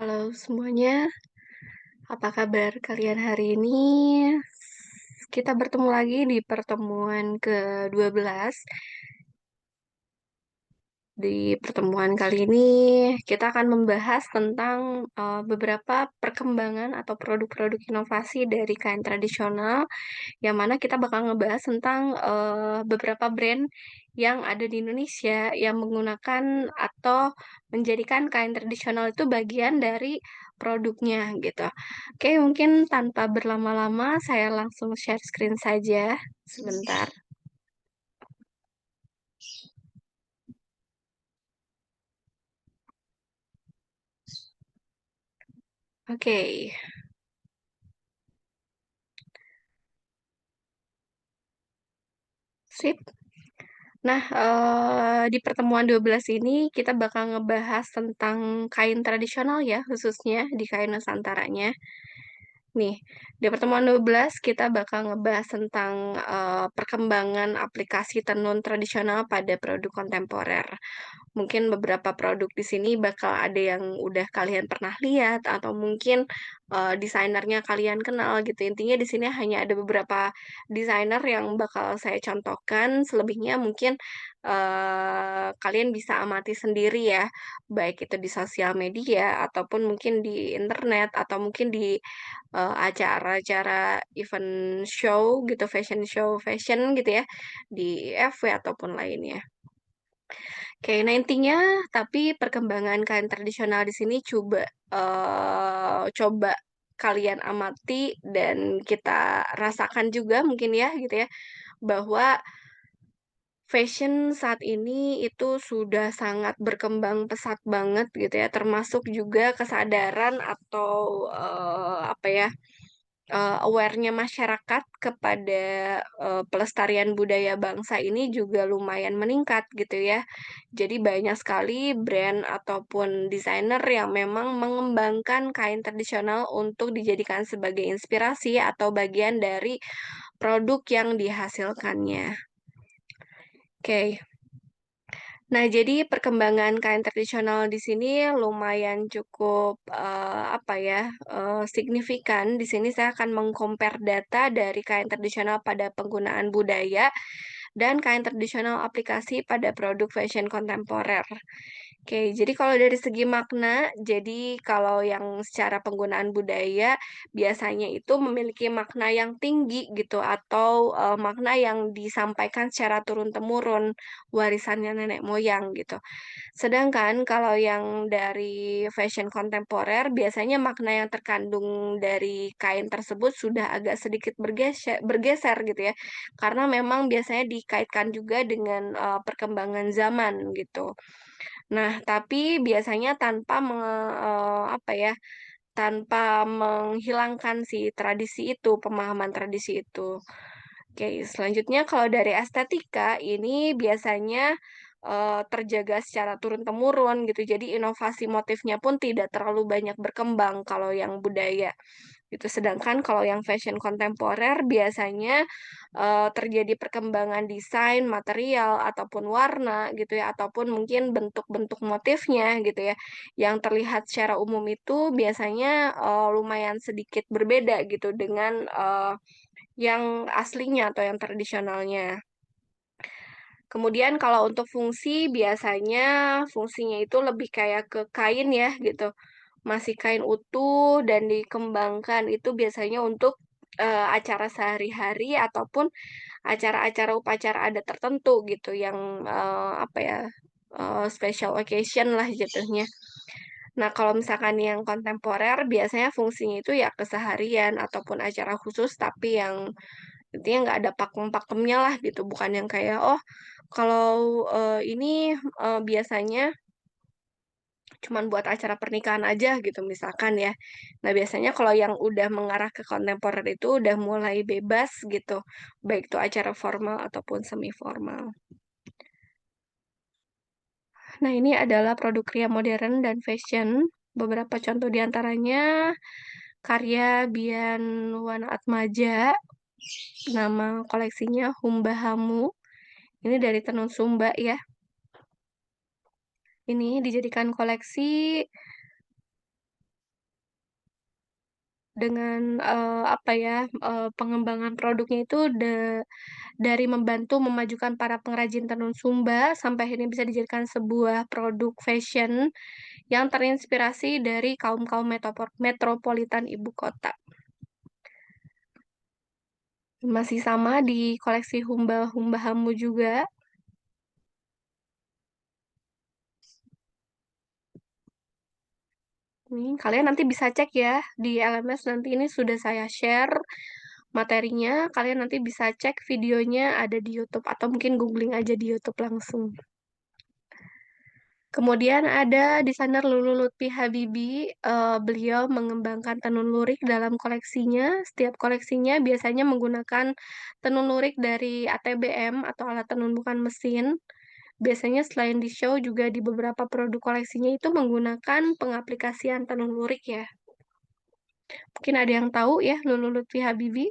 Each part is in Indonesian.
Halo semuanya, apa kabar kalian hari ini? Kita bertemu lagi di pertemuan ke-12. Di pertemuan kali ini kita akan membahas tentang beberapa perkembangan atau produk-produk inovasi dari kain tradisional, yang mana kita bakal ngebahas tentang beberapa brand yang ada di Indonesia yang menggunakan atau menjadikan kain tradisional itu bagian dari produknya gitu. Oke, mungkin tanpa berlama-lama saya langsung share screen saja sebentar. Oke, sip. Nah, di pertemuan 12 ini kita bakal ngebahas tentang kain tradisional ya, khususnya di kain Nusantaranya. Nih, di pertemuan 12 kita bakal ngebahas tentang perkembangan aplikasi tenun tradisional pada produk kontemporer. Mungkin beberapa produk di sini bakal ada yang udah kalian pernah lihat atau mungkin desainernya kalian kenal gitu. Intinya di sini hanya ada beberapa desainer yang bakal saya contohkan. Selebihnya mungkin kalian bisa amati sendiri ya, baik itu di sosial media ataupun mungkin di internet atau mungkin di acara-acara event show gitu, fashion show fashion gitu ya, di FW ataupun lainnya. Oke, nah intinya tapi perkembangan kain tradisional di sini coba kalian amati dan kita rasakan juga mungkin ya gitu ya, bahwa fashion saat ini itu sudah sangat berkembang pesat banget gitu ya, termasuk juga kesadaran atau apa ya, aware-nya masyarakat kepada pelestarian budaya bangsa ini juga lumayan meningkat gitu ya. Jadi banyak sekali brand ataupun desainer yang memang mengembangkan kain tradisional untuk dijadikan sebagai inspirasi atau bagian dari produk yang dihasilkannya. Oke. Nah, jadi perkembangan kain tradisional di sini lumayan cukup apa ya, signifikan. Di sini saya akan meng-compare data dari kain tradisional pada penggunaan budaya dan kain tradisional aplikasi pada produk fashion kontemporer. Oke, jadi kalau dari segi makna, jadi kalau yang secara penggunaan budaya biasanya itu memiliki makna yang tinggi gitu atau makna yang disampaikan secara turun-temurun, warisannya nenek moyang gitu. Sedangkan kalau yang dari fashion kontemporer, biasanya makna yang terkandung dari kain tersebut sudah agak sedikit bergeser gitu ya. Karena memang biasanya dikaitkan juga dengan perkembangan zaman gitu. Nah, tapi biasanya apa ya, tanpa menghilangkan si tradisi itu, pemahaman tradisi itu. Oke, selanjutnya kalau dari estetika ini biasanya terjaga secara turun-temurun gitu. Jadi inovasi motifnya pun tidak terlalu banyak berkembang kalau yang budaya gitu. Sedangkan kalau yang fashion kontemporer biasanya terjadi perkembangan desain, material ataupun warna gitu ya, ataupun mungkin bentuk-bentuk motifnya gitu ya, yang terlihat secara umum itu biasanya lumayan sedikit berbeda gitu dengan yang aslinya atau yang tradisionalnya. Kemudian kalau untuk fungsi, biasanya fungsinya itu lebih kayak ke kain ya gitu. Masih kain utuh dan dikembangkan itu biasanya untuk acara sehari-hari ataupun acara-acara upacara adat tertentu gitu yang apa ya, special occasion lah jatuhnya. Nah, kalau misalkan yang kontemporer biasanya fungsinya itu ya keseharian ataupun acara khusus tapi yang intinya nggak ada pakem-pakemnya lah gitu, bukan yang kayak, "Oh, kalau, ini, biasanya cuman buat acara pernikahan aja," gitu misalkan ya. Nah, biasanya kalau yang udah mengarah ke kontemporer itu udah mulai bebas gitu, baik itu acara formal ataupun semi formal. Nah, ini adalah produk kria modern dan fashion. Beberapa contoh di antaranya karya Bian Atmaja, nama koleksinya Humba Hamu. Ini dari tenun Sumba ya. Ini dijadikan koleksi dengan, apa ya, pengembangan produknya itu dari membantu memajukan para pengrajin tenun Sumba, sampai akhirnya bisa dijadikan sebuah produk fashion yang terinspirasi dari kaum-kaum metropolitan ibu kota. Masih sama di koleksi Humba-Humbahanmu juga. Nih, kalian nanti bisa cek ya di LMS, nanti ini sudah saya share materinya, kalian nanti bisa cek videonya ada di YouTube atau mungkin googling aja di YouTube langsung. Kemudian ada desainer Lulu Lutfi Habibie, beliau mengembangkan tenun lurik dalam koleksinya. Setiap koleksinya biasanya menggunakan tenun lurik dari ATBM atau alat tenun bukan mesin. Biasanya selain di show juga di beberapa produk koleksinya itu menggunakan pengaplikasian tenun lurik ya. Mungkin ada yang tahu ya Lulu Lutfi Habibie?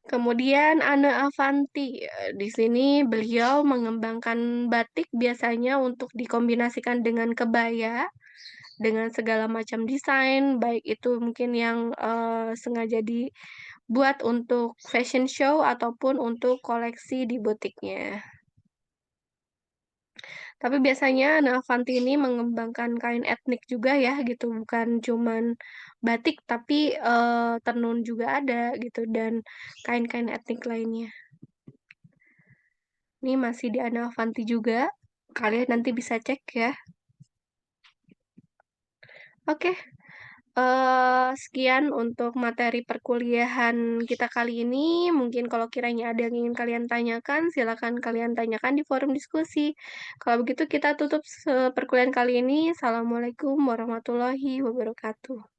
Kemudian Anne Avanti, di sini beliau mengembangkan batik biasanya untuk dikombinasikan dengan kebaya, dengan segala macam desain, baik itu mungkin yang, sengaja dibuat untuk fashion show ataupun untuk koleksi di butiknya. Tapi biasanya Navanti ini mengembangkan kain etnik juga ya gitu, bukan cuman batik tapi, tenun juga ada gitu dan kain-kain etnik lainnya. Ini masih di Ana Avanti juga, kalian nanti bisa cek ya. Oke, sekian untuk materi perkuliahan kita kali ini. Mungkin kalau kiranya ada yang ingin kalian tanyakan, silakan kalian tanyakan di forum diskusi. Kalau begitu kita tutup perkuliahan kali ini. Assalamualaikum warahmatullahi wabarakatuh.